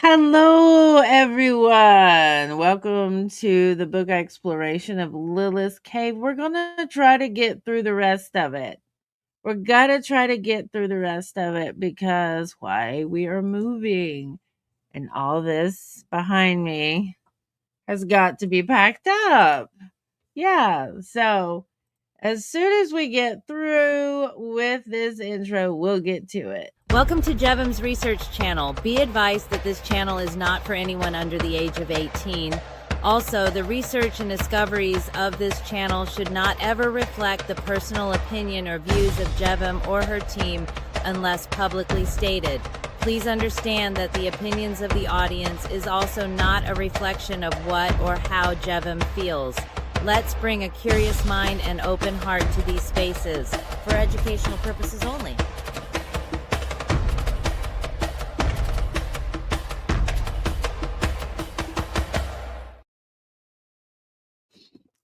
Hello, everyone. Welcome to the book exploration of Lilith's Cave. We're going to try to get through the rest of it. We're going to try to get through the rest of it because why? We are moving. And all this behind me has got to be packed up. Yeah. So as soon as we get through with this intro, we'll get to it. Welcome to Jevim's research channel. Be advised that this channel is not for anyone under the age of 18. Also, the research and discoveries of this channel should not ever reflect the personal opinion or views of Jevim or her team unless publicly stated. Please understand that the opinions of the audience is also not a reflection of what or how Jevim feels. Let's bring a curious mind and open heart to these spaces for educational purposes only.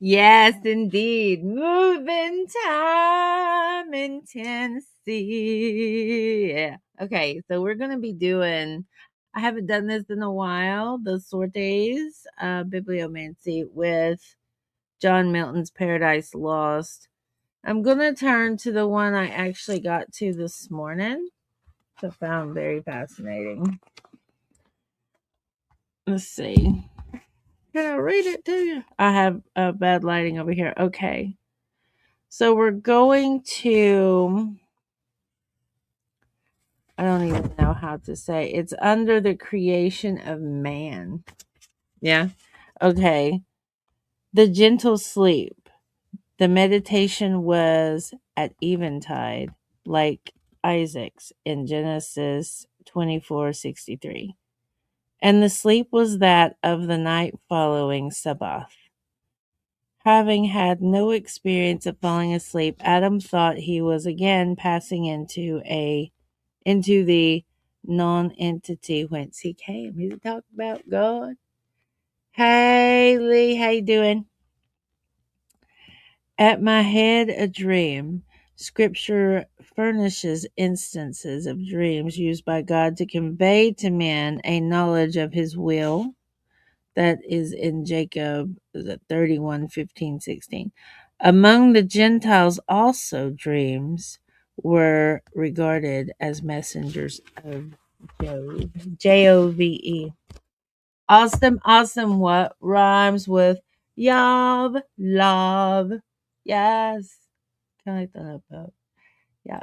Yes, indeed. Moving time in Tennessee. Yeah. Okay, so we're going to be doing, I haven't done this in a while, the Sortes Bibliomancy with John Milton's Paradise Lost. I'm going to turn to the one I actually got to this morning, which I found very fascinating. Let's see. Can I read it to you? I have bad lighting over here. Okay. So we're going to, I don't even know how to say, it's under the creation of man. Yeah. Okay. The gentle sleep. The meditation was at eventide, like Isaac's in Genesis 24:63. And the sleep was that of the night following Sabbath. Having had no experience of falling asleep, Adam thought he was again passing into the non-entity whence he came. He's talking about God. Hey Lee, how you doing? At my head a dream. Scripture furnishes instances of dreams used by God to convey to men a knowledge of his will. That is in Jacob 31:15-16. Among the Gentiles also dreams were regarded as messengers of Jove. Jove. Awesome, awesome. What rhymes with Yov, love? Yes. Can I throw that up? Yeah.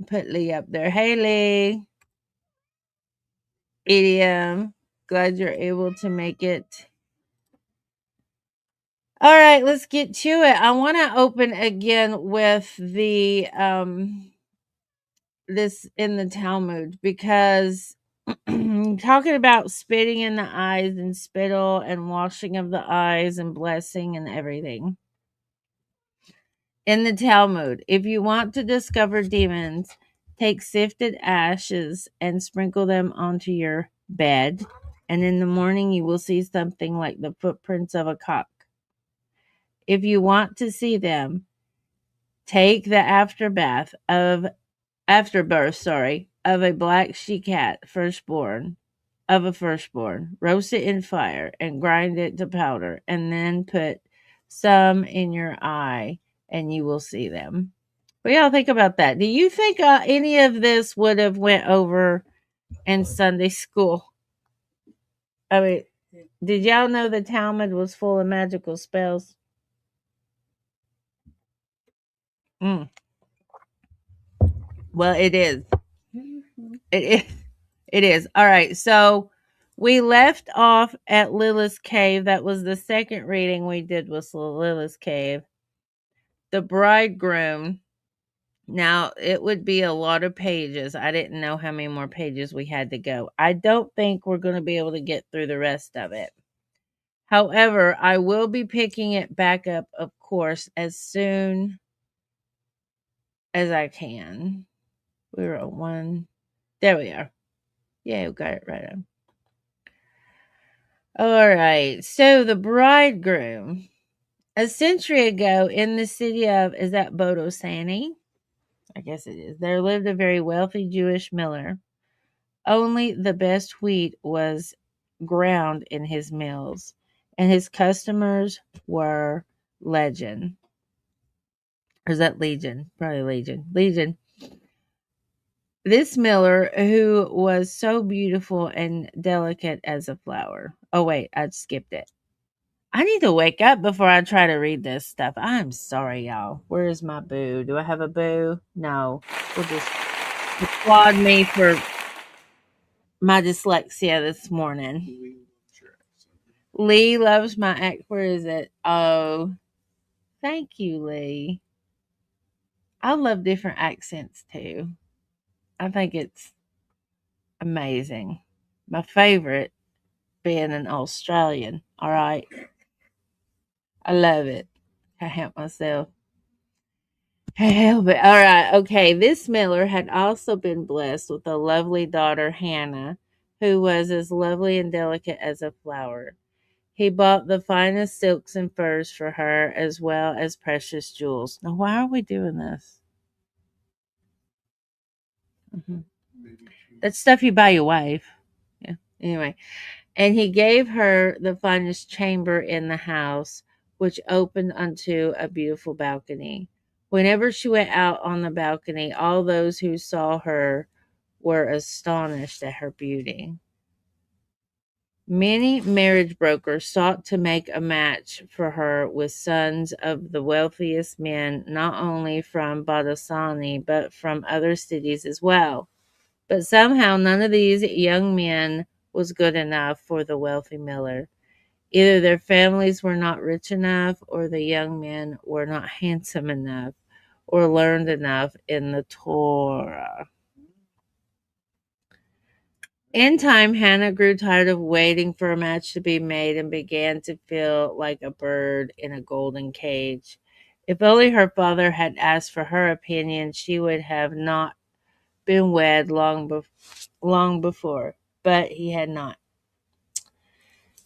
Put Lee up there. Hey, Lee. Idiom. Glad you're able to make it. All right, let's get to it. I want to open again with the this in the Talmud because talking about spitting in the eyes and spittle and washing of the eyes and blessing and everything. In the Talmud, if you want to discover demons, take sifted ashes and sprinkle them onto your bed, and in the morning you will see something like the footprints of a cock. If you want to see them, take the afterbirth, of a black she-cat of a firstborn, roast it in fire and grind it to powder, and then put some in your eye, and you will see them. What y'all think about that? Do you think any of this would have went over in Sunday school? I mean, did y'all know the Talmud was full of magical spells? Mm. Well, it is. It is. It is. All right. So we left off at Lilith's Cave. That was the second reading we did was Lilith's Cave. The bridegroom. Now, it would be a lot of pages. I didn't know how many more pages we had to go. I don't think we're going to be able to get through the rest of it. However, I will be picking it back up, of course, as soon as I can. We were on one. There we are. Yeah, we got it right on. All right. So the bridegroom. A century ago in the city of, is that Bodosani? I guess it is. There lived a very wealthy Jewish miller. Only the best wheat was ground in his mills, and his customers were legend. Or is that Legion? Probably Legion. Legion. This miller, who was so beautiful and delicate as a flower. Oh, wait, I skipped it. I need to wake up before I try to read this stuff. I'm sorry, y'all. Where is my boo? Do I have a boo? No. We'll just applaud me for my dyslexia this morning. Lee loves my act. Where is it? Oh, thank you, Lee. I love different accents too. I think it's amazing. My favorite being an Australian. All right. I love it. I help myself. Help it. All right. Okay. This miller had also been blessed with a lovely daughter, Hannah, who was as lovely and delicate as a flower. He bought the finest silks and furs for her, as well as precious jewels. Now, why are we doing this? Mhm. That's stuff you buy your wife. Yeah. Anyway, and he gave her the finest chamber in the house, which opened onto a beautiful balcony. Whenever she went out on the balcony, all those who saw her were astonished at her beauty. Many marriage brokers sought to make a match for her with sons of the wealthiest men, not only from Badasani, but from other cities as well. But somehow none of these young men was good enough for the wealthy miller. Either their families were not rich enough, or the young men were not handsome enough, or learned enough in the Torah. In time, Hannah grew tired of waiting for a match to be made and began to feel like a bird in a golden cage. If only her father had asked for her opinion, she would have not been wed long before, but he had not.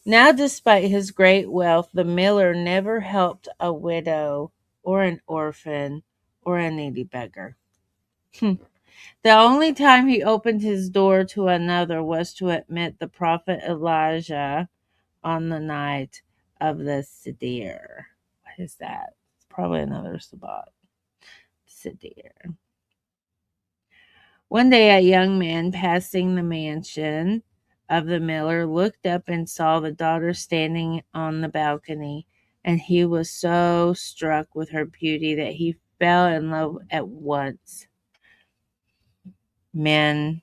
Now, despite his great wealth, the miller never helped a widow or an orphan or a needy beggar. The only time he opened his door to another was to admit the prophet Elijah on the night of the Seder. What is that? It's probably another Sabbath. Seder. One day, a young man passing the mansion of the miller looked up and saw the daughter standing on the balcony, and he was so struck with her beauty that he fell in love at once. Men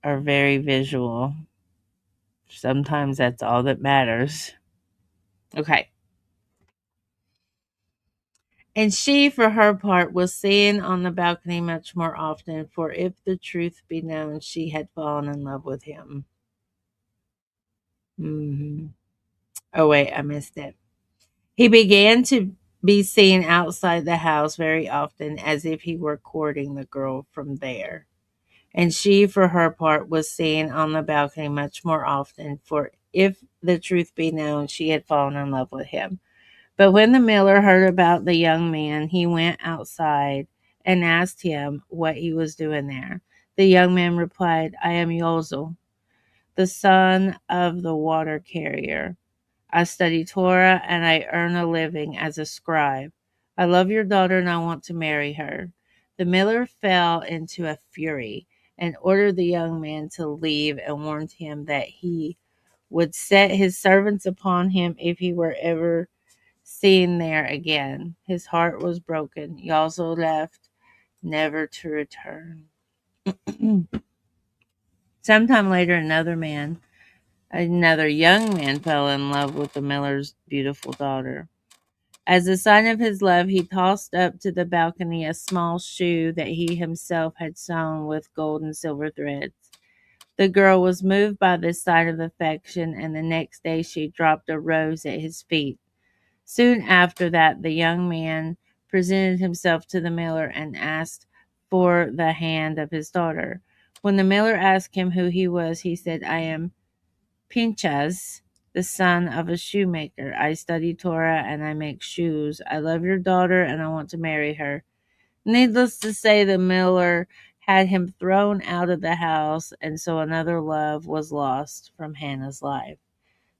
are very visual. Sometimes that's all that matters. Okay. And she, for her part, was seen on the balcony much more often, for if the truth be known, she had fallen in love with him. Hmm. Oh, wait, I missed it. He began to be seen outside the house very often, as if he were courting the girl from there. And she, for her part, was seen on the balcony much more often, for if the truth be known, she had fallen in love with him. But when the miller heard about the young man, he went outside and asked him what he was doing there. The young man replied, I am Yozel, the son of the water carrier. I study Torah and I earn a living as a scribe. I love your daughter and I want to marry her. The miller fell into a fury and ordered the young man to leave and warned him that he would set his servants upon him if he were ever seen there again. His heart was broken. He also left, never to return. Sometime later, another young man, fell in love with the miller's beautiful daughter. As a sign of his love, he tossed up to the balcony a small shoe that he himself had sewn with gold and silver threads. The girl was moved by this sign of affection, and the next day she dropped a rose at his feet. Soon after that, the young man presented himself to the miller and asked for the hand of his daughter. When the miller asked him who he was, he said, I am Pinchas, the son of a shoemaker. I study Torah and I make shoes. I love your daughter and I want to marry her. Needless to say, the miller had him thrown out of the house, and so another love was lost from Hannah's life.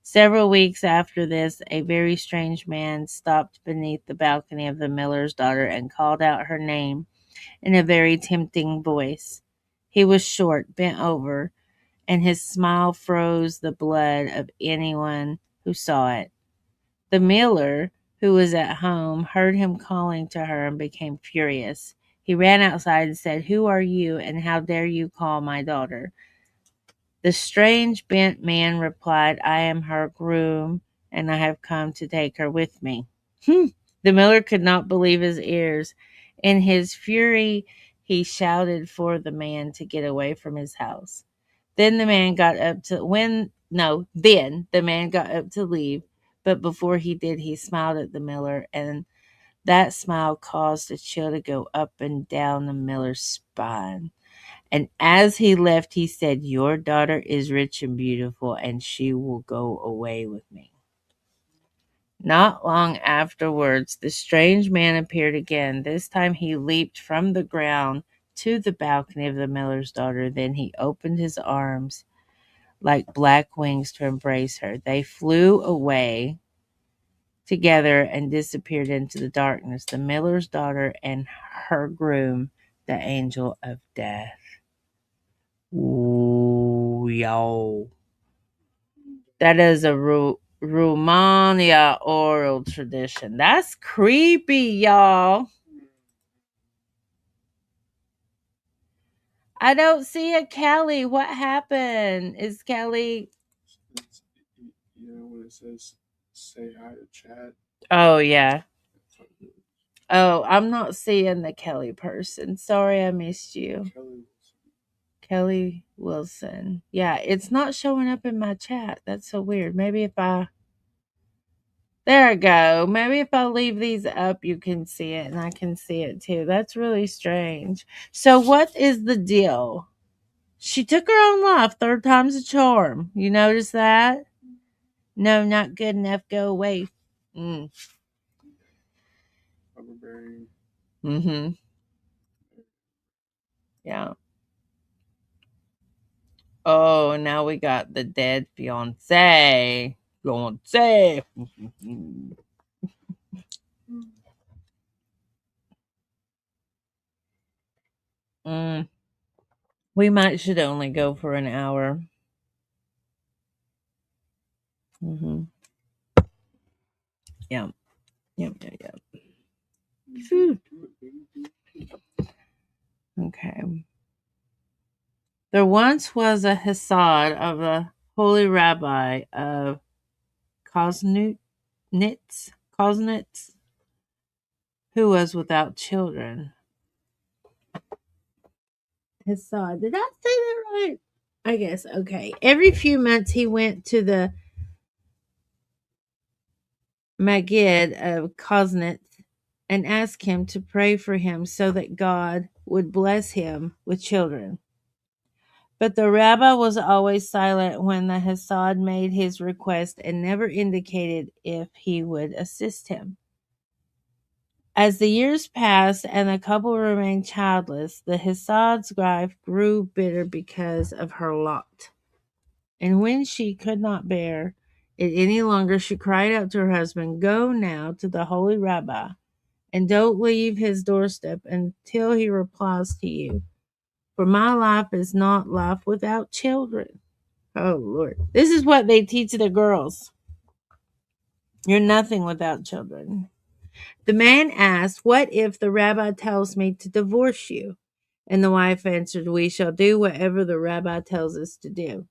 Several weeks after this, a very strange man stopped beneath the balcony of the miller's daughter and called out her name in a very tempting voice. He was short, bent over, and his smile froze the blood of anyone who saw it. The miller, who was at home, heard him calling to her and became furious. He ran outside and said, "Who are you, and how dare you call my daughter?" The strange bent man replied, "I am her groom, and I have come to take her with me." The miller could not believe his ears. In his fury, he shouted for the man to get away from his house. Then the man got up to when no, then the man got up to leave, but before he did, he smiled at the miller, and that smile caused a chill to go up and down the miller's spine. And as he left, he said, "Your daughter is rich and beautiful, and she will go away with me." Not long afterwards, the strange man appeared again. This time he leaped from the ground to the balcony of the miller's daughter. Then he opened his arms like black wings to embrace her. They flew away together and disappeared into the darkness. The miller's daughter and her groom, the angel of death. Ooh, yo. That is a Romania oral tradition. That's creepy, y'all. I don't see a Kelly. What happened? Is Kelly? When it says say hi to chat. Oh yeah. Oh, I'm not seeing the Kelly person. Sorry, I missed you. Kelly Wilson. Yeah, it's not showing up in my chat. That's so weird. Maybe if I. There I go. Maybe if I leave these up, you can see it and I can see it too. That's really strange. So, what is the deal? She took her own life. Third time's a charm. You notice that? No, not good enough. Go away. Mm. Mm-hmm. Yeah. Oh, now we got the dead fiance. Fiance. Mm. We might should only go for an hour. Mm-hmm. Yeah. Yep. Yep. Yep. Phew. Okay. There once was a Hassad of a holy rabbi of Koznitz, Koznitz, who was without children. Hassad, did I say that right? I guess, okay. Every few months he went to the Maggid of Koznitz and asked him to pray for him so that God would bless him with children. But the rabbi was always silent when the Hassad made his request and never indicated if he would assist him. As the years passed and the couple remained childless, the Hassad's wife grew bitter because of her lot. And when she could not bear it any longer, she cried out to her husband, "Go now to the holy rabbi and don't leave his doorstep until he replies to you. For my life is not life without children." Oh, Lord. This is what they teach the girls. You're nothing without children. The man asked, "What if the rabbi tells me to divorce you?" And the wife answered, "We shall do whatever the rabbi tells us to do."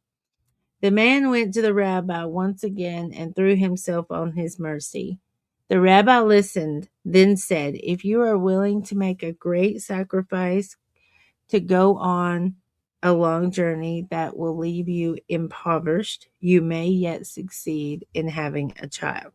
The man went to the rabbi once again and threw himself on his mercy. The rabbi listened, then said, "If you are willing to make a great sacrifice to go on a long journey that will leave you impoverished, you may yet succeed in having a child."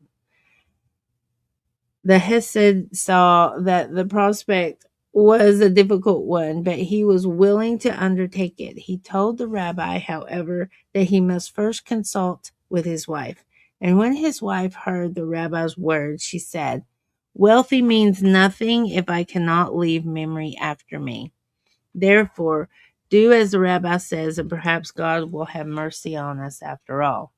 The Hesed saw that the prospect was a difficult one, but he was willing to undertake it. He told the rabbi, however, that he must first consult with his wife. And when his wife heard the rabbi's words, she said, "Wealthy means nothing if I cannot leave memory after me. Therefore, do as the rabbi says, and perhaps God will have mercy on us after all."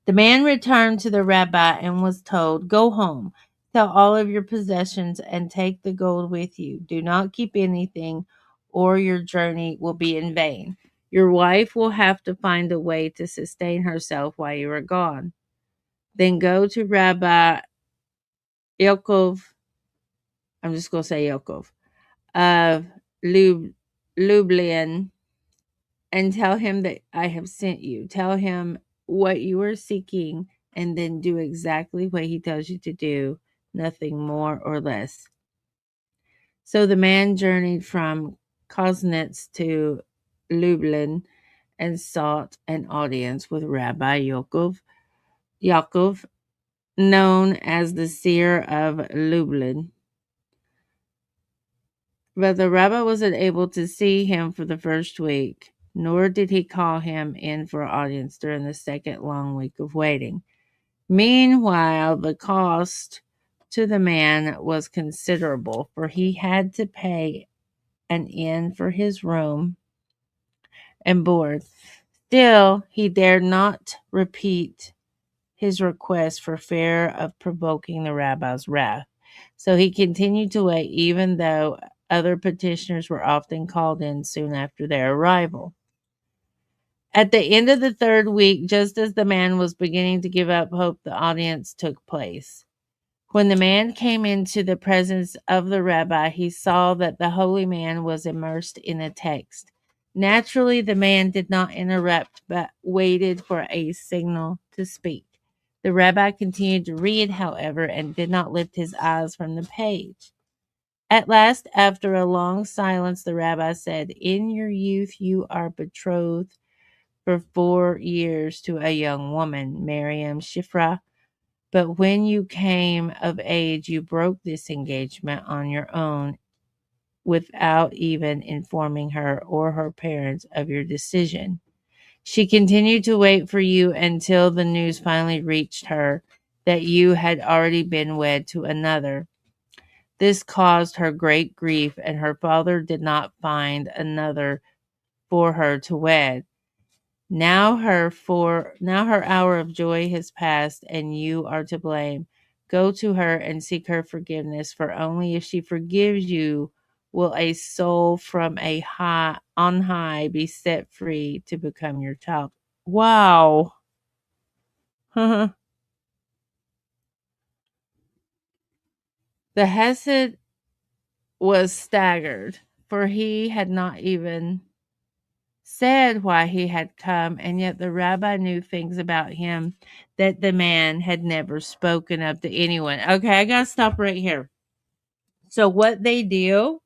The man returned to the rabbi and was told, "Go home, sell all of your possessions, and take the gold with you. Do not keep anything, or your journey will be in vain. Your wife will have to find a way to sustain herself while you are gone. Then go to Rabbi Yaakov, I'm just going to say Yaakov, of Lublin, and tell him that I have sent you. Tell him what you are seeking, and then do exactly what he tells you to do, nothing more or less." So the man journeyed from Koznetz to Lublin and sought an audience with Rabbi Yaakov, known as the seer of Lublin. But the rabbi wasn't able to see him for the first week, nor did he call him in for audience during the second long week of waiting. Meanwhile, the cost to the man was considerable, for he had to pay an inn for his room and board. Still, he dared not repeat his request for fear of provoking the rabbi's wrath. So he continued to wait, even though other petitioners were often called in soon after their arrival. At the end of the third week, just as the man was beginning to give up hope, the audience took place. When the man came into the presence of the rabbi, he saw that the holy man was immersed in a text. Naturally, the man did not interrupt, but waited for a signal to speak. The rabbi continued to read, however, and did not lift his eyes from the page. At last, after a long silence, the rabbi said, "In your youth, you are betrothed for 4 years to a young woman, Miriam Shifra. But when you came of age, you broke this engagement on your own without even informing her or her parents of your decision. She continued to wait for you until the news finally reached her that you had already been wed to another. This caused her great grief, and her father did not find another for her to wed. Now her hour of joy has passed, and you are to blame. Go to her and seek her forgiveness, for only if she forgives you will a soul from a high on high be set free to become your child." Wow. The Hesed was staggered, for he had not even said why he had come, and yet the rabbi knew things about him that the man had never spoken of to anyone. Okay, I gotta stop right here. So, what they do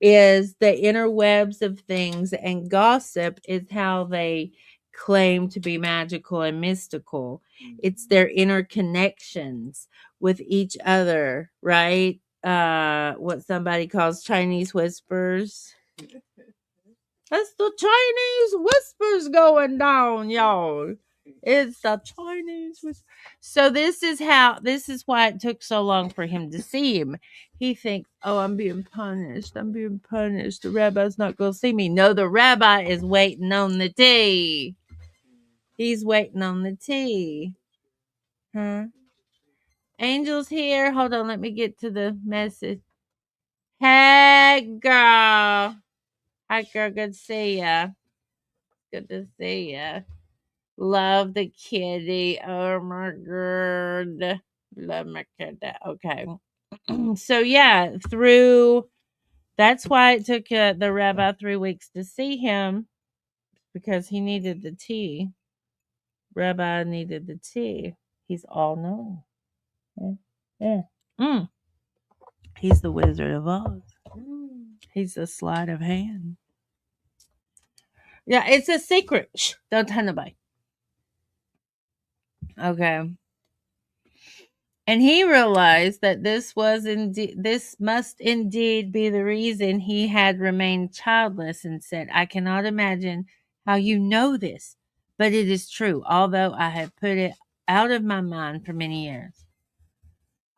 is the interwebs of things, and gossip is how they claim to be magical and mystical. It's their interconnections with each other, right? What somebody calls Chinese whispers. That's the Chinese whispers going down, y'all. It's the Chinese whisper. So this is why it took so long for him to see him. He thinks, "Oh, I'm being punished. I'm being punished. The rabbi's not going to see me." No, the rabbi is waiting on the tea. He's waiting on the tea. Huh? Angel's here. Hold on, let me get to the message. Hey, girl. Hi, girl. Good to see ya. Good to see ya. Love the kitty. Oh my god. Love my kitty. Okay. So yeah, that's why it took the rabbi 3 weeks to see him, because he needed the tea. Rabbi needed the tea. He's all knowing. Yeah. Yeah. Mm. He's the Wizard of Oz. He's the sleight of hand. Yeah, it's a secret. Shh, don't tell nobody. Okay. And he realized that this must indeed be the reason he had remained childless, and said, "I cannot imagine how you know this, but it is true, although I have put it out of my mind for many years.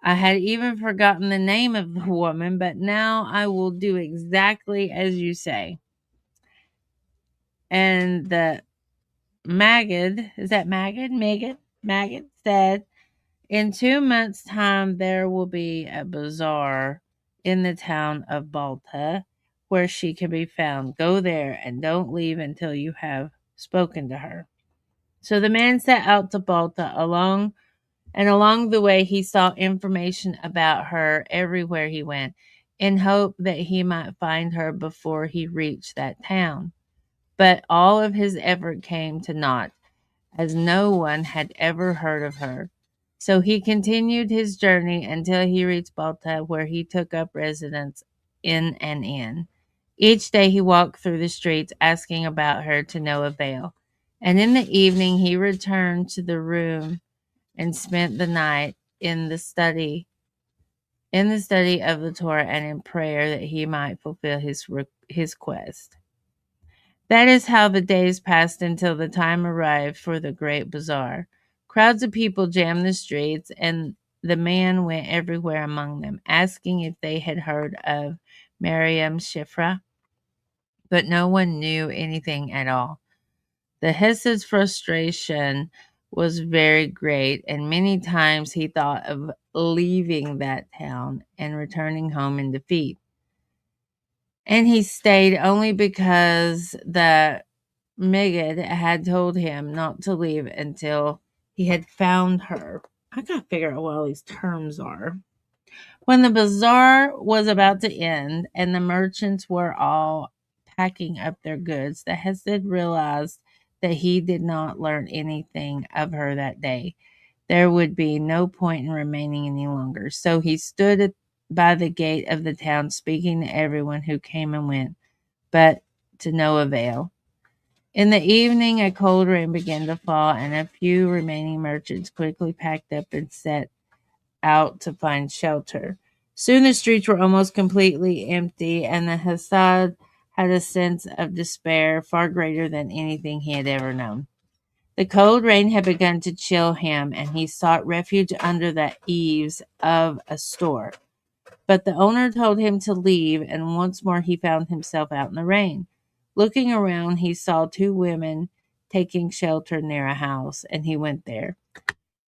I had even forgotten the name of the woman, but now I will do exactly as you say." And the Magid, is that Magid? Megan? Maggot said, in 2 months' time, there will be a bazaar in the town of Balta where she can be found. Go there and don't leave until you have spoken to her. So the man set out to Balta along the way he sought information about her everywhere he went, in hope that he might find her before he reached that town. But all of his effort came to naught, as no one had ever heard of her. So he continued his journey until he reached Balta, where he took up residence in an inn. Each day he walked through the streets asking about her to no avail. And in the evening he returned to the room and spent the night in the study of the Torah and in prayer that he might fulfill his quest. That is how the days passed until the time arrived for the great bazaar. Crowds of people jammed the streets, and the man went everywhere among them, asking if they had heard of Miriam Shifra, but no one knew anything at all. The Hesed's frustration was very great, and many times he thought of leaving that town and returning home in defeat. And he stayed only because the Megan had told him not to leave until he had found her. I gotta figure out what all these terms are. When the bazaar was about to end and the merchants were all packing up their goods, the Hesed realized that he did not learn anything of her that day. There would be no point in remaining any longer. So he stood by the gate of the town, speaking to everyone who came and went, but to no avail. In the evening, a cold rain began to fall, and a few remaining merchants quickly packed up and set out to find shelter. Soon the streets were almost completely empty, and the Hassad had a sense of despair far greater than anything he had ever known. The cold rain had begun to chill him, and he sought refuge under the eaves of a store. But the owner told him to leave, and once more he found himself out in the rain. Looking around, he saw two women taking shelter near a house, and he went there.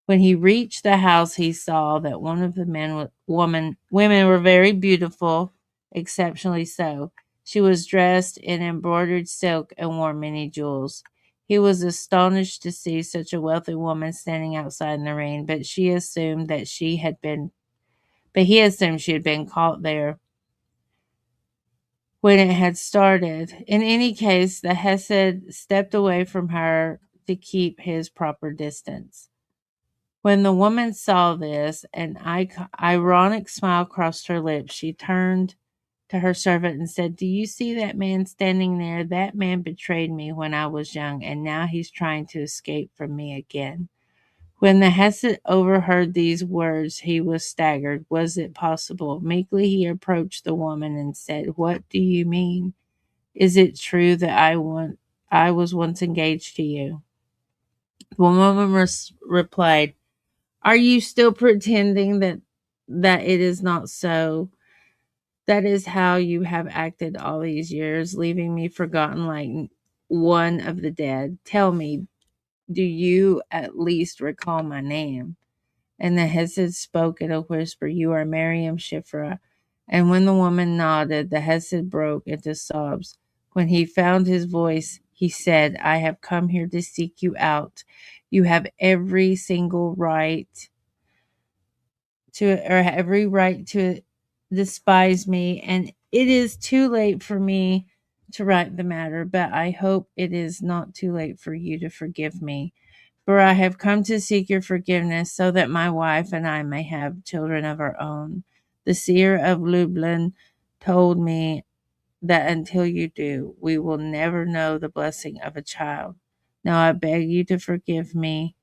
When he reached the house, he saw that one of the women were very beautiful, exceptionally so. She was dressed in embroidered silk and wore many jewels. He was astonished to see such a wealthy woman standing outside in the rain, but he assumed she had been caught there when it had started. In any case, the Hesed stepped away from her to keep his proper distance. When the woman saw this, an ironic smile crossed her lips. She turned to her servant and said, "Do you see that man standing there? That man betrayed me when I was young, and now he's trying to escape from me again." When the Hesed overheard these words, he was staggered. Was it possible? Meekly he approached the woman and said, "What do you mean? Is it true that I was once engaged to you?" The woman replied, "Are you still pretending that it is not so? That is how you have acted all these years, leaving me forgotten like one of the dead. Tell me, do you at least recall my name?" And the Hesed spoke in a whisper, "You are Miriam Shifra." And when the woman nodded, the Hesed broke into sobs. When he found his voice, he said, "I have come here to seek you out. You have every right to despise me, and it is too late for me to right the matter, but I hope it is not too late for you to forgive me. For I have come to seek your forgiveness so that my wife and I may have children of our own. The seer of Lublin told me that until you do, we will never know the blessing of a child. Now I beg you to forgive my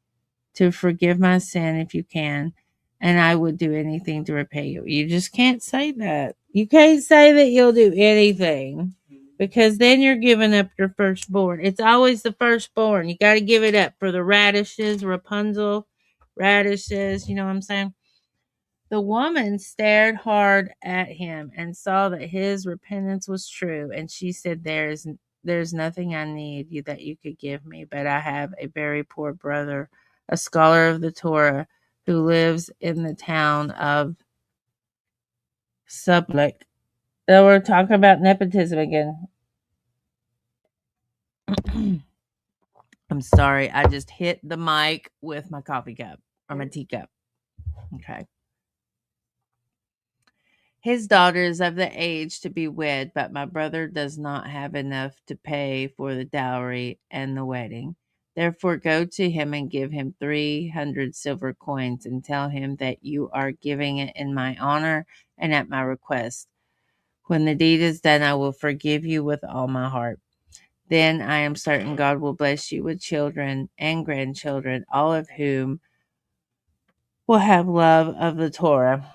sin if you can, and I would do anything to repay you." You just can't say that. You can't say that you'll do anything because then you're giving up your firstborn. It's always the firstborn. You got to give it up for the radishes, Rapunzel radishes. You know what I'm saying? The woman stared hard at him and saw that his repentance was true, and she said, There's nothing I need that you could give me, but I have a very poor brother a scholar of the Torah who lives in the town of Sublek. So we're talking about nepotism again. I'm sorry, I just hit the mic with my coffee cup or my teacup. Okay. His daughter is of the age to be wed, but my brother does not have enough to pay for the dowry and the wedding. Therefore, go to him and give him 300 silver coins and tell him that you are giving it in my honor and at my request. When the deed is done, I will forgive you with all my heart. Then I am certain God will bless you with children and grandchildren, all of whom will have love of the Torah.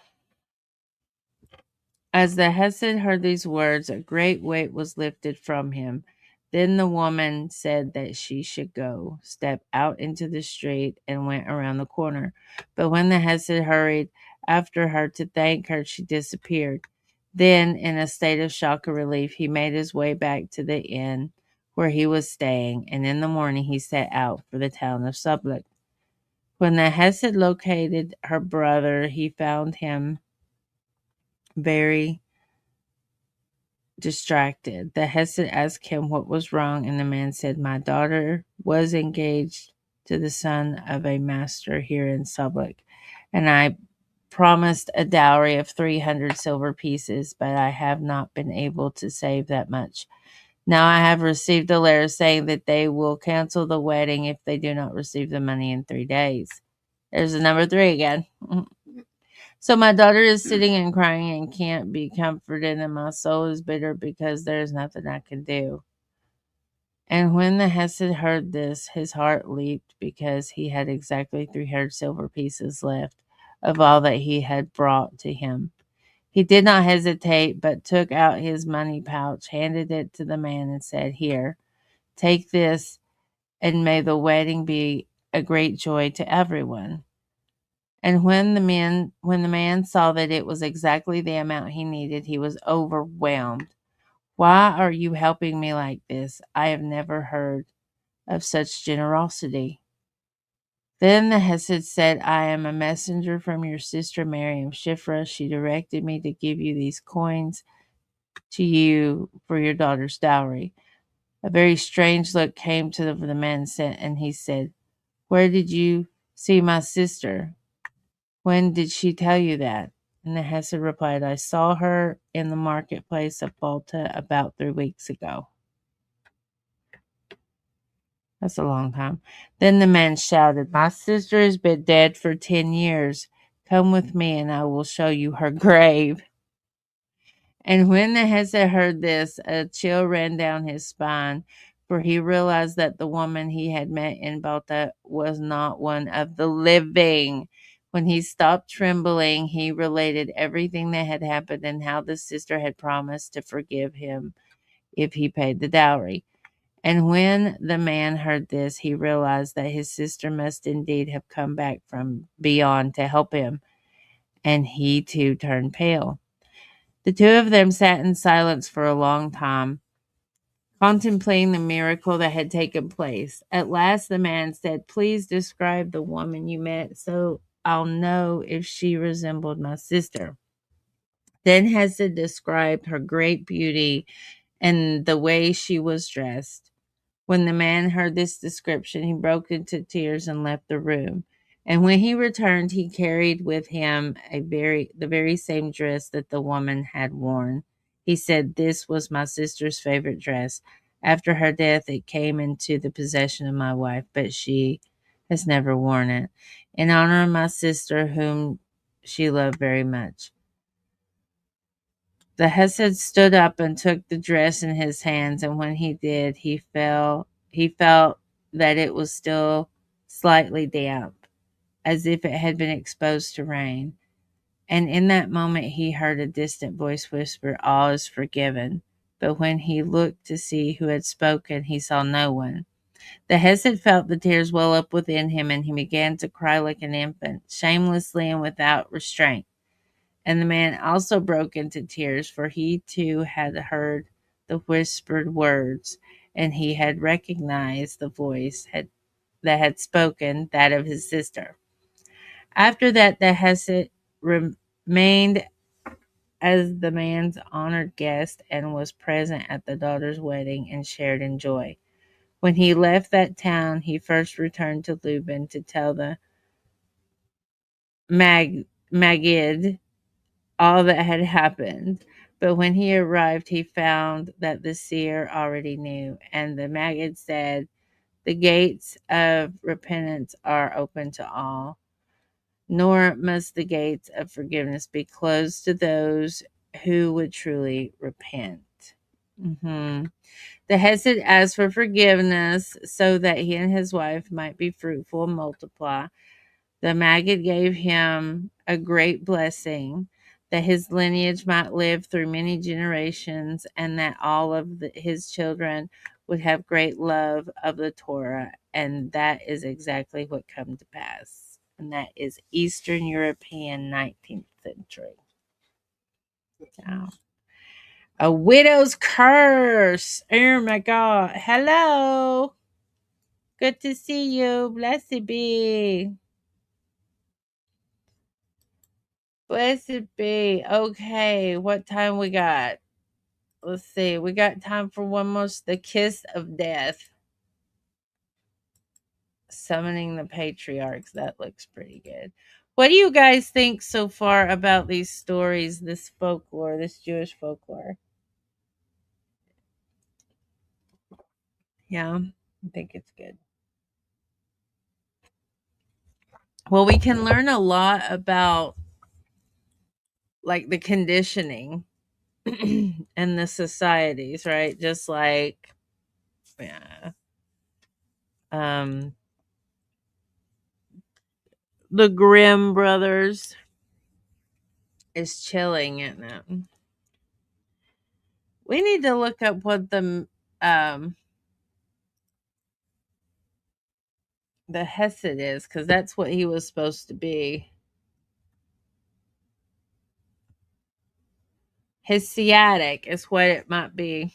As the Hesed heard these words, a great weight was lifted from him. Then the woman said that she should go, step out into the street, and went around the corner. But when the Hesed hurried after her to thank her, she disappeared. Then, in a state of shock or relief, he made his way back to the inn where he was staying, and in the morning he set out for the town of Sublek. When the Hesed located her brother, he found him very distracted. The Hesed asked him what was wrong, and the man said, my daughter was engaged to the son of a master here in Sublek, and I promised a dowry of 300 silver pieces, but I have not been able to save that much. Now I have received a letter saying that they will cancel the wedding if they do not receive the money in 3 days. There's the number 3 again. So my daughter is sitting and crying and can't be comforted, and my soul is bitter because there is nothing I can do. And when the Hesed heard this, his heart leaped because he had exactly 300 silver pieces left of all that he had brought to him. He did not hesitate, but took out his money pouch, handed it to the man, and said, here, take this, and may the wedding be a great joy to everyone. And when the man saw that it was exactly the amount he needed, he was overwhelmed. Why are you helping me like this? I have never heard of such generosity. Then the Hesed said, I am a messenger from your sister Miriam Shifra. She directed me to give you these coins to you for your daughter's dowry. A very strange look came to the man, and he said, where did you see my sister? When did she tell you that? And the Hesed replied, I saw her in the marketplace of Balta about 3 weeks ago. That's a long time. Then the man shouted, my sister has been dead for 10 years. Come with me and I will show you her grave. And when the Hesed heard this, a chill ran down his spine, for he realized that the woman he had met in Balta was not one of the living. When he stopped trembling, he related everything that had happened and how the sister had promised to forgive him if he paid the dowry. And when the man heard this, he realized that his sister must indeed have come back from beyond to help him, and he too turned pale. The two of them sat in silence for a long time, contemplating the miracle that had taken place. At last the man said, please describe the woman you met so I'll know if she resembled my sister. Then Hesed described her great beauty and the way she was dressed. When the man heard this description, he broke into tears and left the room. And when he returned, he carried with him the very same dress that the woman had worn. He said, this was my sister's favorite dress. After her death, it came into the possession of my wife, but she has never worn it. In honor of my sister, whom she loved very much. The Hesed stood up and took the dress in his hands, and when he did, he felt that it was still slightly damp, as if it had been exposed to rain. And in that moment he heard a distant voice whisper, all is forgiven. But when he looked to see who had spoken, he saw no one. The Hesed felt the tears well up within him, and he began to cry like an infant, shamelessly and without restraint. And the man also broke into tears, for he too had heard the whispered words, and he had recognized the voice that had spoken, that of his sister. After that, the Hesed remained as the man's honored guest and was present at the daughter's wedding and shared in joy. When he left that town, he first returned to Luban to tell the Maggid all that had happened. But when he arrived, he found that the seer already knew, and the Maggid said, "The gates of repentance are open to all, nor must the gates of forgiveness be closed to those who would truly repent." hmm The Hesed asked for forgiveness so that he and his wife might be fruitful and multiply. The Maggid gave him a great blessing that his lineage might live through many generations and that all of his children would have great love of the Torah. And that is exactly what come to pass. And that is Eastern European 19th century. Wow. A widow's curse. Oh my God. Hello. Good to see you. Blessed be. Blessed be. Okay, what time we got? Let's see. We got time for one more. The kiss of death. Summoning the patriarchs. That looks pretty good. What do you guys think so far about these stories, this folklore, this Jewish folklore? Yeah, I think it's good. Well, we can learn a lot about like the conditioning and the societies, right? Just like yeah, um the Grimm brothers is chilling, isn't it? We need to look up what um the Hesed is, because that's what he was supposed to be. Hesiatic is what it might be.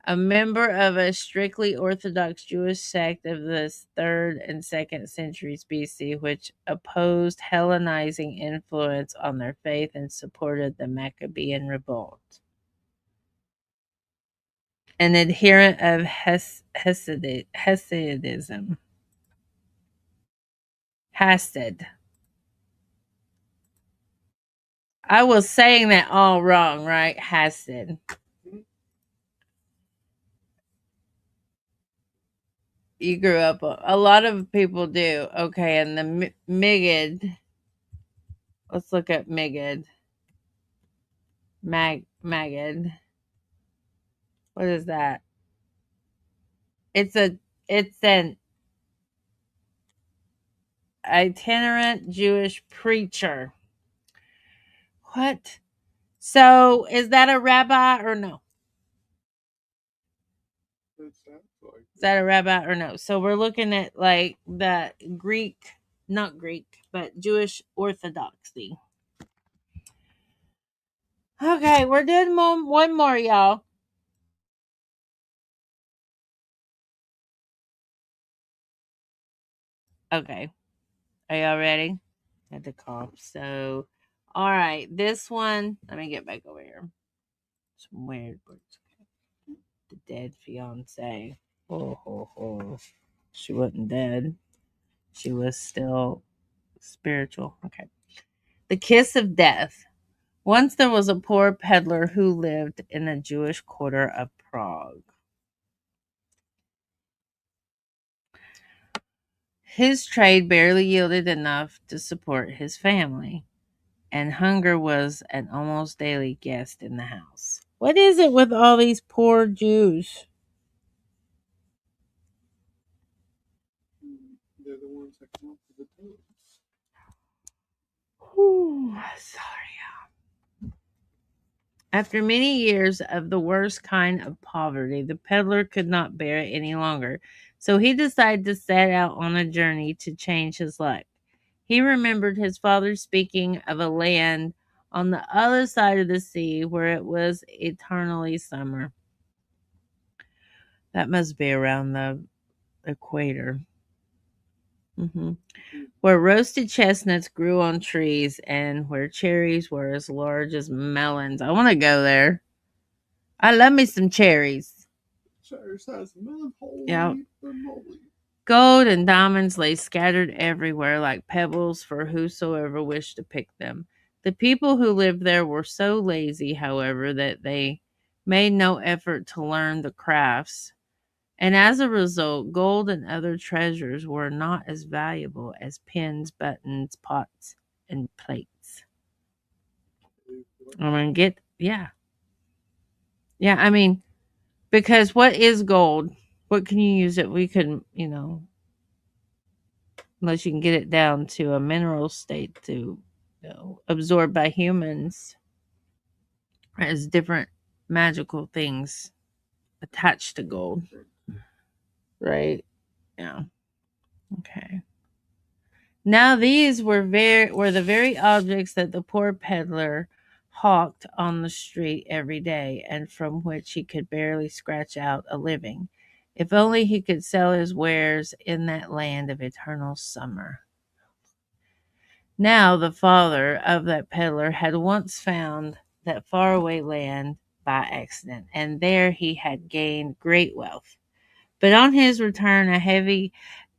A member of a strictly Orthodox Jewish sect of the 3rd and 2nd centuries BC, which opposed Hellenizing influence on their faith and supported the Maccabean revolt. An adherent of Hasidism. Hased. I was saying that all wrong, right? Hased. You grew up. A lot of people do. Okay, and the Migid. Let's look at Migid. Magid. What is that? It's a. It's an itinerant Jewish preacher. What? So is that a rabbi or no? Is that a rabbi or no? So we're looking at like the Greek, not Greek, but Jewish Orthodoxy. Okay, we're doing one more, y'all. Okay, are y'all ready? Had to cough. So, all right, this one. Let me get back over here. Some weird words. The dead fiance. Oh, oh, oh. She wasn't dead. She was still spiritual. Okay. The kiss of death. Once there was a poor peddler who lived in a Jewish quarter of Prague. His trade barely yielded enough to support his family, and hunger was an almost daily guest in the house. What is it with all these poor Jews? Whew, sorry. After many years of the worst kind of poverty, the peddler could not bear it any longer, so he decided to set out on a journey to change his luck. He remembered his father speaking of a land on the other side of the sea where it was eternally summer. That must be around the equator. hmm Where roasted chestnuts grew on trees and where cherries were as large as melons. I want to go there. I love me some cherries. Yeah. Gold and diamonds lay scattered everywhere like pebbles for whosoever wished to pick them. The people who lived there were so lazy, however, that they made no effort to learn the crafts, and as a result, gold and other treasures were not as valuable as pins, buttons, pots, and plates. I mean, yeah, I mean, because what is gold? What can you use it? We could, unless you can get it down to a mineral state to absorb by humans as different magical things attached to gold, right? Yeah. Okay. Now these were the very objects that the poor peddler hawked on the street every day, and from which he could barely scratch out a living. If only he could sell his wares in that land of eternal summer. Now the father of that peddler had once found that faraway land by accident, and there he had gained great wealth. But on his return, a heavy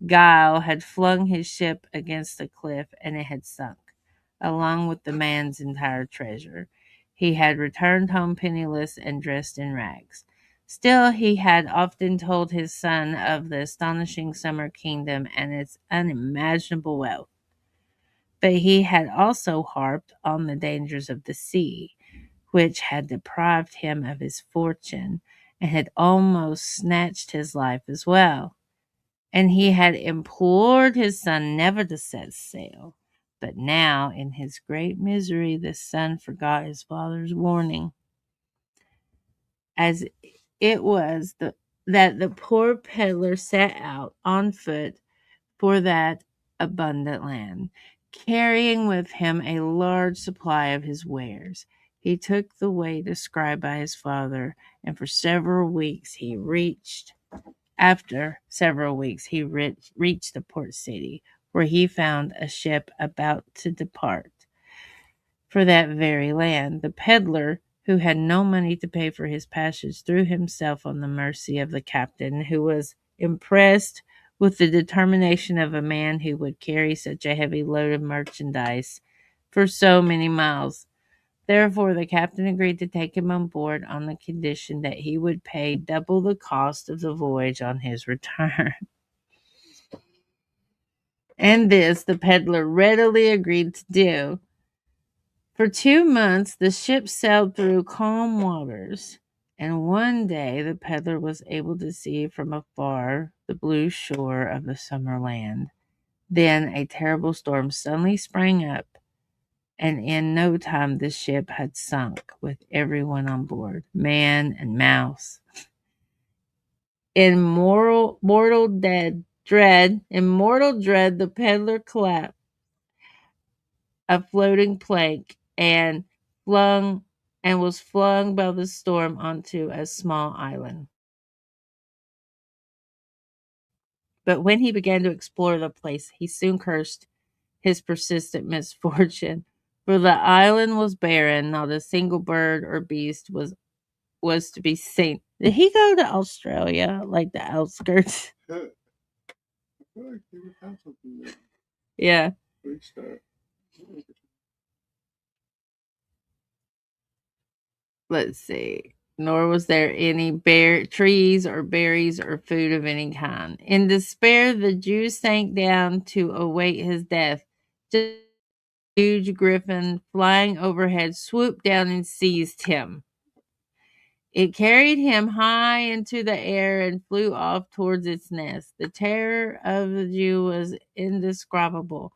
gale had flung his ship against a cliff, and it had sunk, along with the man's entire treasure. He had returned home penniless and dressed in rags. Still, he had often told his son of the astonishing summer kingdom and its unimaginable wealth. But he had also harped on the dangers of the sea, which had deprived him of his fortune and had almost snatched his life as well. And he had implored his son never to set sail. But now, in his great misery, the son forgot his father's warning, as it was that the poor peddler set out on foot for that abundant land, carrying with him a large supply of his wares. He took the way described by his father, and for several weeks he reached. After several weeks, he reached the port city, where he found a ship about to depart for that very land. The peddler, who had no money to pay for his passage, threw himself on the mercy of the captain, who was impressed with the determination of a man who would carry such a heavy load of merchandise for so many miles. Therefore, the captain agreed to take him on board on the condition that he would pay double the cost of the voyage on his return. And this the peddler readily agreed to do. For 2 months, the ship sailed through calm waters, and one day the peddler was able to see from afar the blue shore of the summer land. Then a terrible storm suddenly sprang up, and in no time the ship had sunk with everyone on board, man and mouse. In mortal dread, the peddler clapped a floating plank flung and was flung by the storm onto a small island. But when he began to explore the place, he soon cursed his persistent misfortune, for the island was barren, not a single bird or beast was to be seen. Did he go to Australia, like the outskirts? Yeah. Let's see. Nor was there any trees or berries or food of any kind. In despair, the Jew sank down to await his death. Just a huge griffin flying overhead swooped down and seized him. It carried him high into the air and flew off towards its nest. The terror of the Jew was indescribable,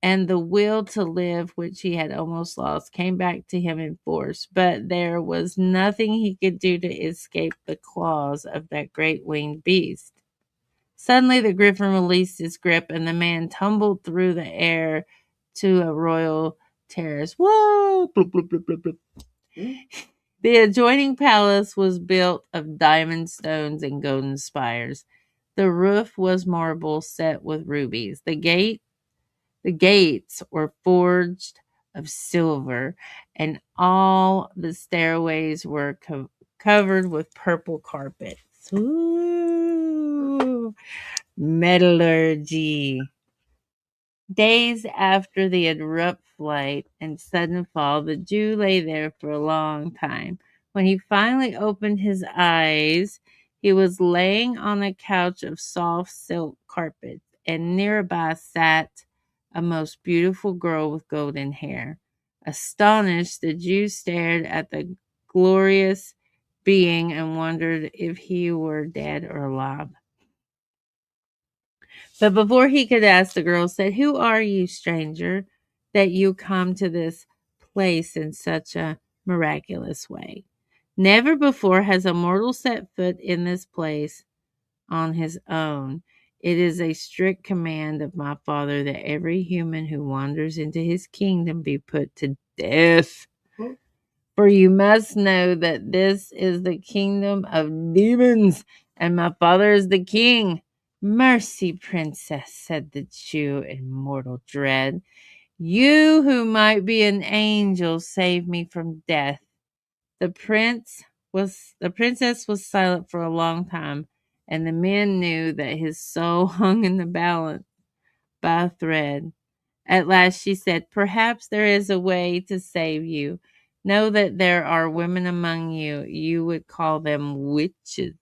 and the will to live, which he had almost lost, came back to him in force. But there was nothing he could do to escape the claws of that great winged beast. Suddenly, the griffin released his grip, and the man tumbled through the air to a royal terrace. Whoa! Bloop, bloop, bloop, bloop, bloop. The adjoining palace was built of diamond stones and golden spires. The roof was marble set with rubies. The gates were forged of silver, and all the stairways were covered with purple carpets. Ooh, metallurgy. Days after the abrupt flight and sudden fall, the Jew lay there for a long time. When he finally opened his eyes, he was laying on a couch of soft silk carpet, and nearby sat a most beautiful girl with golden hair. Astonished, the Jew stared at the glorious being and wondered if he were dead or alive. But before he could ask, the girl said, "Who are you, stranger, that you come to this place in such a miraculous way? Never before has a mortal set foot in this place on his own. It is a strict command of my father that every human who wanders into his kingdom be put to death. For you must know that this is the kingdom of demons, and my father is the king." "Mercy, princess," said the Jew in mortal dread. "You who might be an angel, save me from death." The princess was silent for a long time, and the men knew that his soul hung in the balance by a thread. At last she said, "Perhaps there is a way to save you. Know that there are women among you. You would call them witches.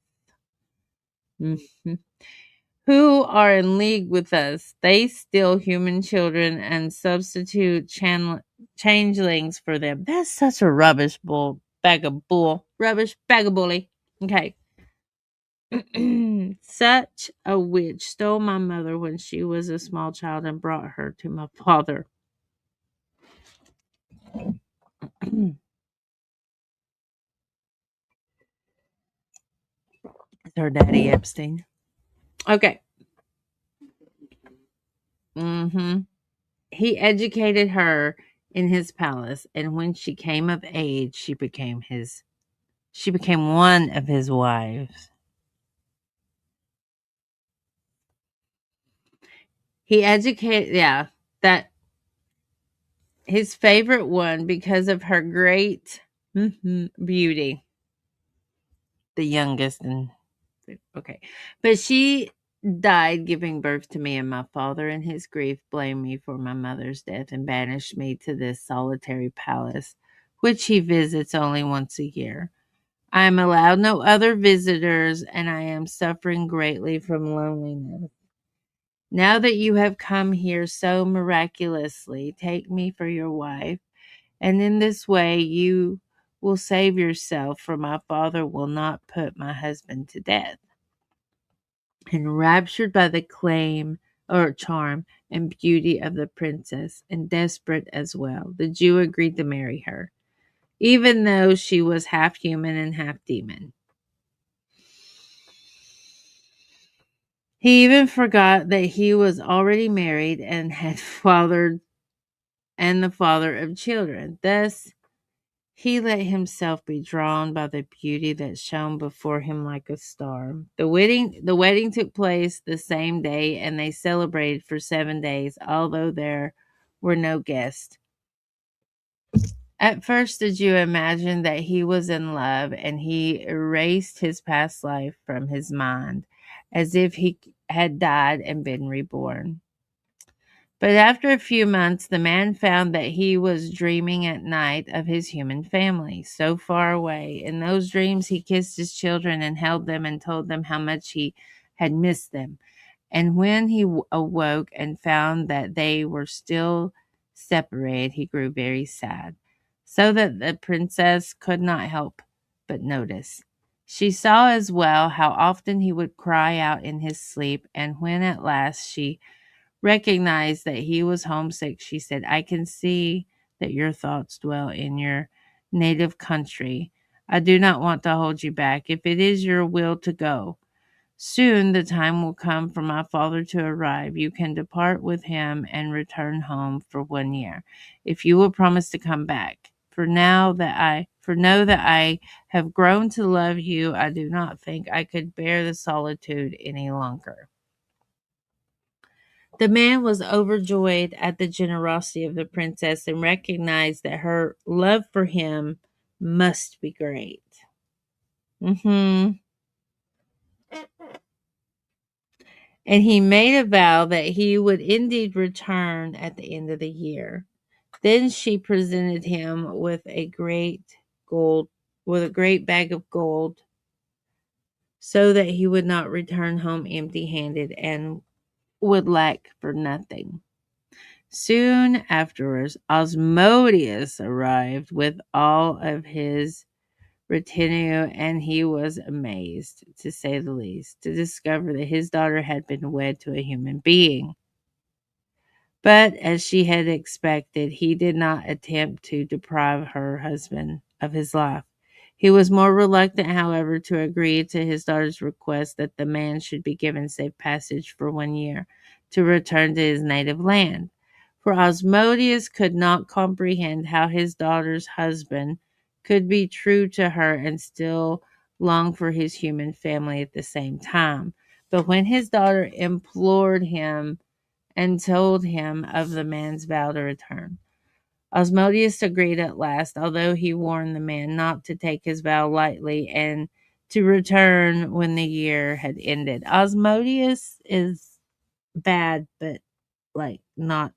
Mhm. Who are in league with us. They steal human children and substitute changelings for them." That's such a rubbish bull bag of bull. Rubbish bag of bully. Okay. "Such a witch stole my mother when she was a small child and brought her to my father." It's her daddy Epstein. Okay. Mm-hmm. He educated her in his palace, and when she came of age, she became one of his wives. He educated, yeah, that his favorite one because of her great beauty, the youngest and okay. But she died giving birth to me, and my father in his grief blamed me for my mother's death and banished me to this solitary palace, which he visits only once a year. I am allowed no other visitors, and I am suffering greatly from loneliness. Now that you have come here so miraculously, take me for your wife, and in this way you will save yourself, for my father will not put my husband to death." Enraptured by the claim or charm and beauty of the princess, and desperate as well, the Jew agreed to marry her, even though she was half human and half demon. He even forgot that he was already married and had fathered and the father of children. Thus he let himself be drawn by the beauty that shone before him like a star. The wedding took place the same day, and they celebrated for 7 days, although there were no guests. At first the Jew imagined that he was in love, and he erased his past life from his mind, as if he had died and been reborn. But after a few months, the man found that he was dreaming at night of his human family, so far away. In those dreams, he kissed his children and held them and told them how much he had missed them. And when he awoke and found that they were still separated, he grew very sad, so that the princess could not help but notice. She saw as well how often he would cry out in his sleep, and when at last she recognized that he was homesick, she said, "I can see that your thoughts dwell in your native country. I do not want to hold you back. If it is your will to go, soon the time will come for my father to arrive. You can depart with him and return home for 1 year, if you will promise to come back For know that I have grown to love you, I do not think I could bear the solitude any longer." The man was overjoyed at the generosity of the princess and recognized that her love for him must be great. And he made a vow that he would indeed return at the end of the year. Then she presented him gold with a great bag of gold, so that he would not return home empty-handed and would lack for nothing. Soon afterwards, Osmodeus arrived with all of his retinue, and he was amazed, to say the least, to discover that his daughter had been wed to a human being. But as she had expected, he did not attempt to deprive her husband of his life. He was more reluctant, however, to agree to his daughter's request that the man should be given safe passage for 1 year to return to his native land. For Osmodeus could not comprehend how his daughter's husband could be true to her and still long for his human family at the same time. But when his daughter implored him and told him of the man's vow to return, Osmodeus agreed at last, although he warned the man not to take his vow lightly and to return when the year had ended. Osmodeus is bad, but like not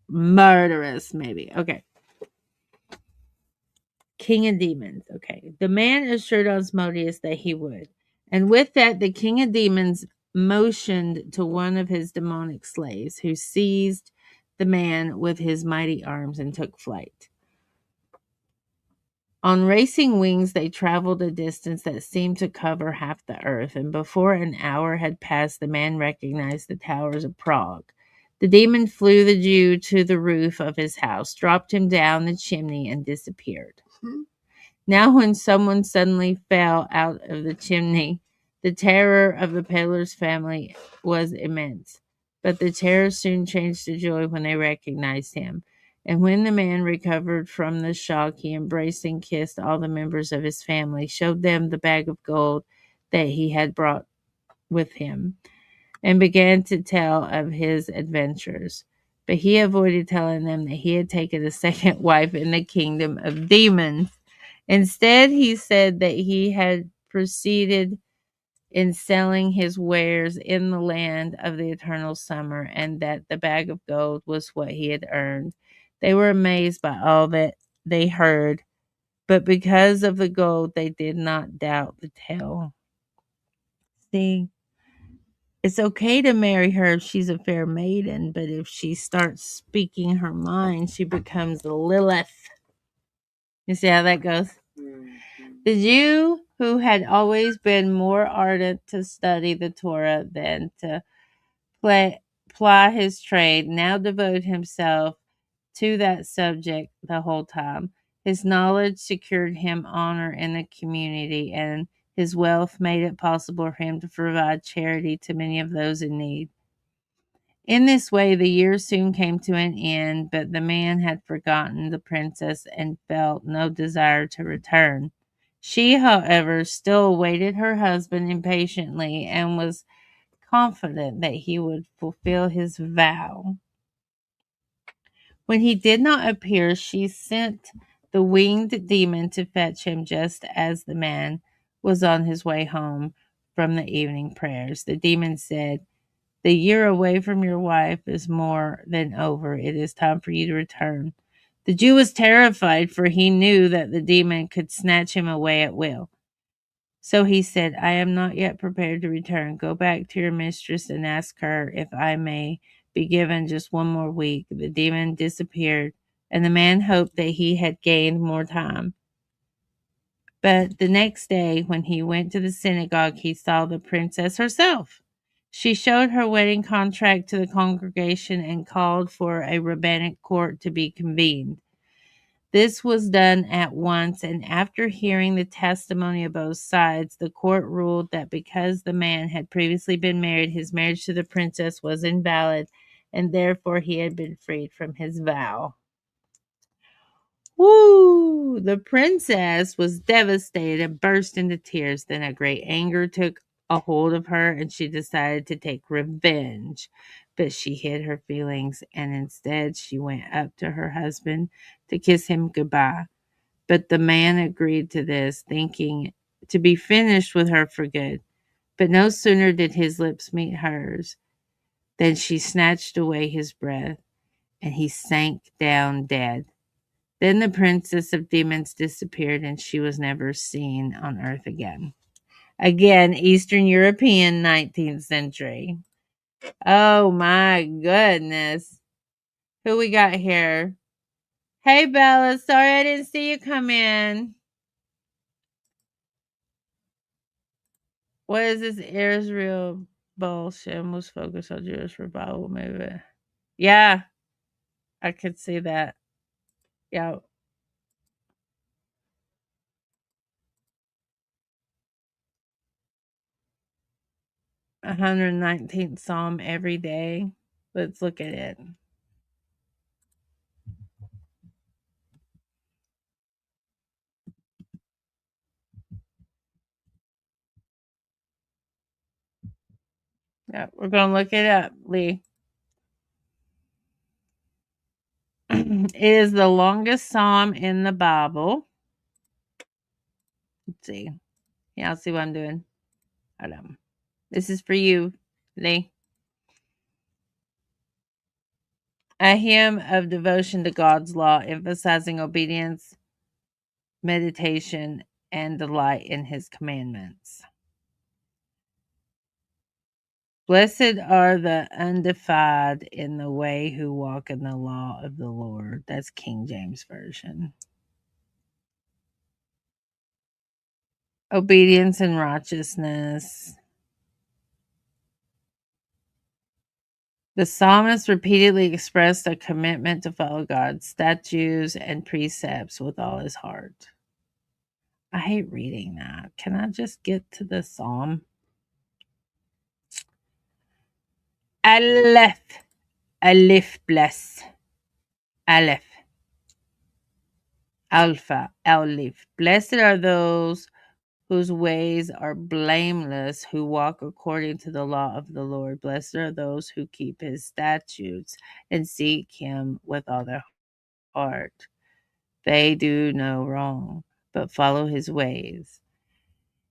murderous, maybe. Okay. King of Demons. Okay. The man assured Osmodeus that he would. And with that, the king of demons motioned to one of his demonic slaves, who seized the man with his mighty arms and took flight. On racing wings, they traveled a distance that seemed to cover half the earth, and before an hour had passed, the man recognized the towers of Prague. The demon flew the Jew to the roof of his house, dropped him down the chimney, and disappeared. Now, when someone suddenly fell out of the chimney, the terror of the peddler's family was immense. But the terror soon changed to joy when they recognized him. And when the man recovered from the shock, he embraced and kissed all the members of his family, showed them the bag of gold that he had brought with him, and began to tell of his adventures. But he avoided telling them that he had taken a second wife in the kingdom of demons. Instead, he said that he had proceeded in selling his wares in the land of the eternal summer, and that the bag of gold was what he had earned. They were amazed by all that they heard, but because of the gold, they did not doubt the tale. See, it's okay to marry her if she's a fair maiden, but if she starts speaking her mind, she becomes a Lilith. You see how that goes? The Jew, who had always been more ardent to study the Torah than to ply his trade, now devoted himself to that subject the whole time. His knowledge secured him honor in the community, and his wealth made it possible for him to provide charity to many of those in need. In this way, the year soon came to an end, but the man had forgotten the princess and felt no desire to return. She, however, still awaited her husband impatiently and was confident that he would fulfill his vow. When he did not appear, she sent the winged demon to fetch him just as the man was on his way home from the evening prayers. The demon said, "The year away from your wife is more than over. It is time for you to return." The Jew was terrified, for he knew that the demon could snatch him away at will. So he said, "I am not yet prepared to return. Go back to your mistress and ask her if I may be given just 1 more week." The demon disappeared, and the man hoped that he had gained more time. But the next day, when he went to the synagogue, he saw the princess herself. She showed her wedding contract to the congregation and called for a rabbinic court to be convened. This was done at once, and after hearing the testimony of both sides, the court ruled that because the man had previously been married, his marriage to the princess was invalid, and therefore he had been freed from his vow. Woo! The princess was devastated and burst into tears. Then a great anger took a hold of her and she decided to take revenge. But she hid her feelings and instead she went up to her husband to kiss him goodbye. But the man agreed to this, thinking to be finished with her for good. But no sooner did his lips meet hers than she snatched away his breath and he sank down dead. Then the princess of demons disappeared and she was never seen on earth again. Again, Eastern European 19th century. Oh my goodness. Who we got here? Hey Bella, sorry I didn't see you come in. What is this Israel bullshit? Most focus on Jewish revival movement. Yeah, I could see that. Yeah. 119th Psalm every day. Let's look at it. Yeah, we're gonna look it up, Lee. It is the longest psalm in the Bible. Let's see. Yeah, I'll see what I'm doing. Hold on. This is for you, Lee. A hymn of devotion to God's law, emphasizing obedience, meditation, and delight in his commandments. Blessed are the undefiled in the way who walk in the law of the Lord. That's King James Version. Obedience and righteousness. The psalmist repeatedly expressed a commitment to follow God's statutes and precepts with all his heart. I hate reading that. Can I just get to the psalm? Aleph. Aleph, bless. Aleph. Alpha. Aleph. Blessed are those whose ways are blameless, who walk according to the law of the Lord. Blessed are those who keep his statutes and seek him with all their heart. They do no wrong, but follow his ways.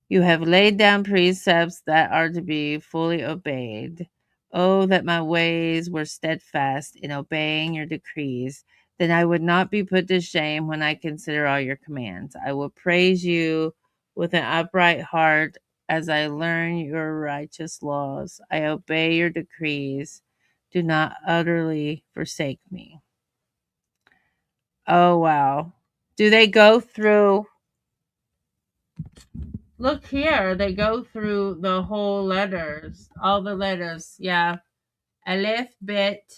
You have laid down precepts that are to be fully obeyed. Oh, that my ways were steadfast in obeying your decrees. Then I would not be put to shame when I consider all your commands. I will praise you with an upright heart as I learn your righteous laws. I obey your decrees. Do not utterly forsake me. Oh, wow. Do they go through? Look here, they go through the whole letters, all the letters. Yeah. Aleph, Bet,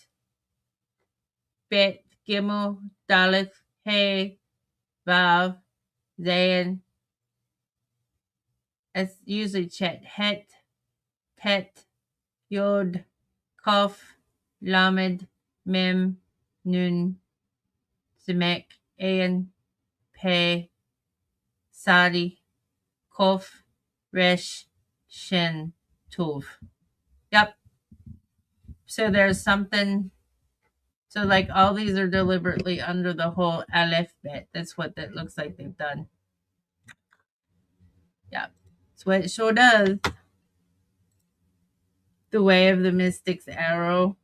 Gimel, Dalet, Hey, Vav, Zayin. It's usually Chet, Het, Tet, Yod, Kof, Lamed, Mem, Nun, Zemek, Ayin, Pe, Sadi, Kof, Resh, Shin, Tuv. Yep. So there's something. So like all these are deliberately under the whole Aleph bit. That's what that looks like they've done. Yeah. That's what it sure does. The way of the mystic's arrow.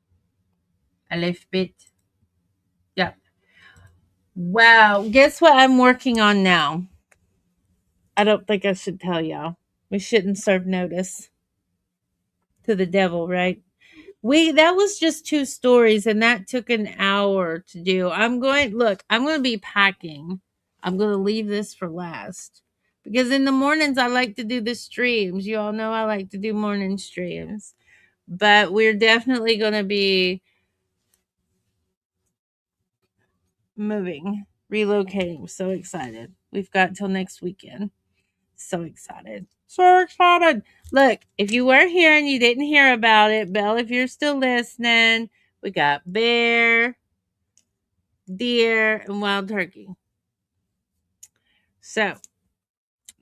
Aleph bit. Yeah. Wow. Guess what I'm working on now? I don't think I should tell y'all. We shouldn't serve notice to the devil, right? That was just 2 stories and that took an hour to do. I'm going to be packing. I'm going to leave this for last because in the mornings I like to do the streams. You all know I like to do morning streams. But we're definitely going to be moving, relocating. So excited. We've got till next weekend. So excited. So excited. Look, if you were here and you didn't hear about it, Belle, if you're still listening, we got bear, deer, and wild turkey. So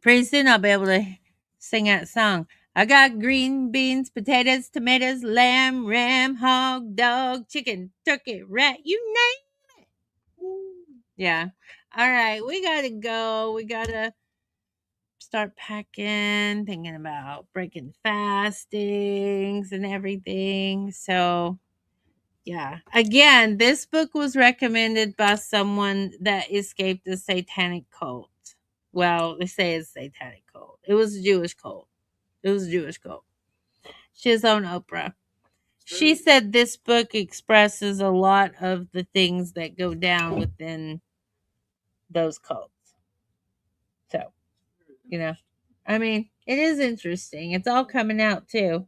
pretty soon I'll be able to sing that song. I got green beans, potatoes, tomatoes, lamb, ram, hog, dog, chicken, turkey, rat, you name it. Yeah. All right, we gotta go. We gotta start packing, thinking about breaking fastings and everything. So, yeah. Again, this book was recommended by someone that escaped a satanic cult. Well, they say it's a satanic cult. It was a Jewish cult. It was a Jewish cult. She was on Oprah. She said this book expresses a lot of the things that go down within those cults. So, you know, I mean, it is interesting. It's all coming out too.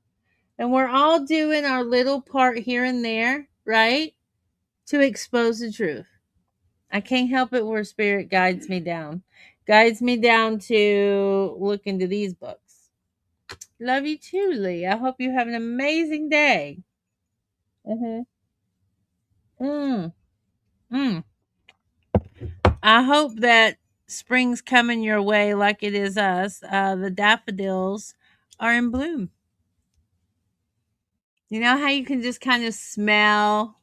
And we're all doing our little part here and there, right? To expose the truth. I can't help it where spirit guides me down. Guides me down to look into these books. Love you too, Lee. I hope you have an amazing day. Mm-hmm. Mm. Mm. I hope that spring's coming your way like it is us. The daffodils are in bloom. You know how you can just kind of smell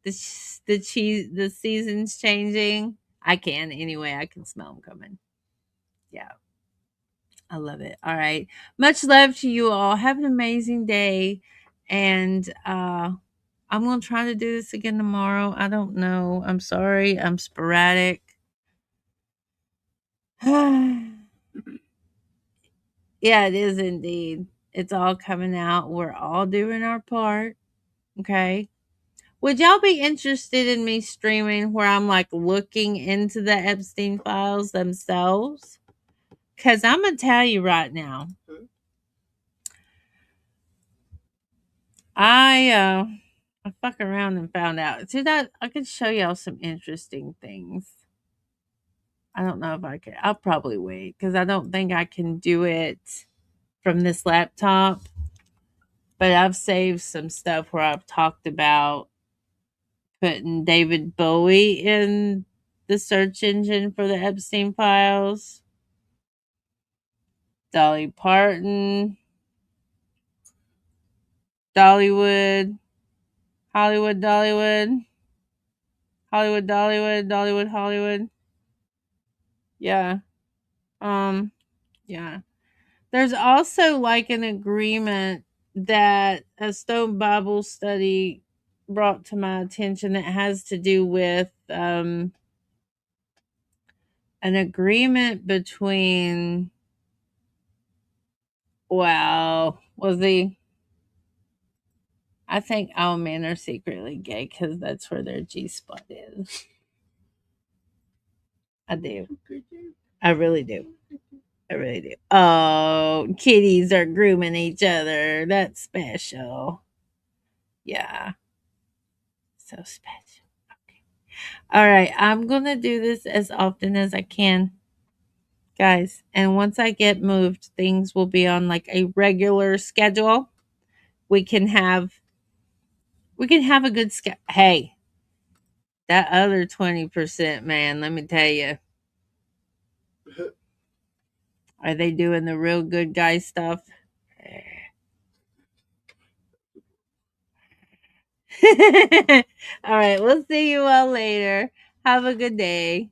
the seasons changing? I can anyway. I can smell them coming. Yeah, I love it. All right. Much love to you all. Have an amazing day. And I'm going to try to do this again tomorrow. I don't know. I'm sorry. I'm sporadic. Yeah, it is indeed. It's all coming out. We're all doing our part. Okay. Would y'all be interested in me streaming where I'm like looking into the Epstein files themselves? Because I'm going to tell you right now, I fuck around and found out. See that I could show y'all some interesting things. I don't know if I can. I'll probably wait because I don't think I can do it from this laptop. But I've saved some stuff where I've talked about putting David Bowie in the search engine for the Epstein files. Dolly Parton, Dollywood, Hollywood, Dollywood, Hollywood, Dollywood, Dollywood, Hollywood. Yeah. Um, yeah. There's also like an agreement that a Stone Bible study brought to my attention that has to do with an agreement between was he I think all men are secretly gay because that's where their G spot is. I do. I really do. I really do. Oh, kitties are grooming each other. That's special. Yeah, so special. Okay. All right, I'm going to do this as often as I can, guys. And once I get moved, things will be on like a regular schedule. We can have a good schedule. Hey, that other 20%, man, let me tell you. Are they doing the real good guy stuff? All right, we'll see you all later. Have a good day.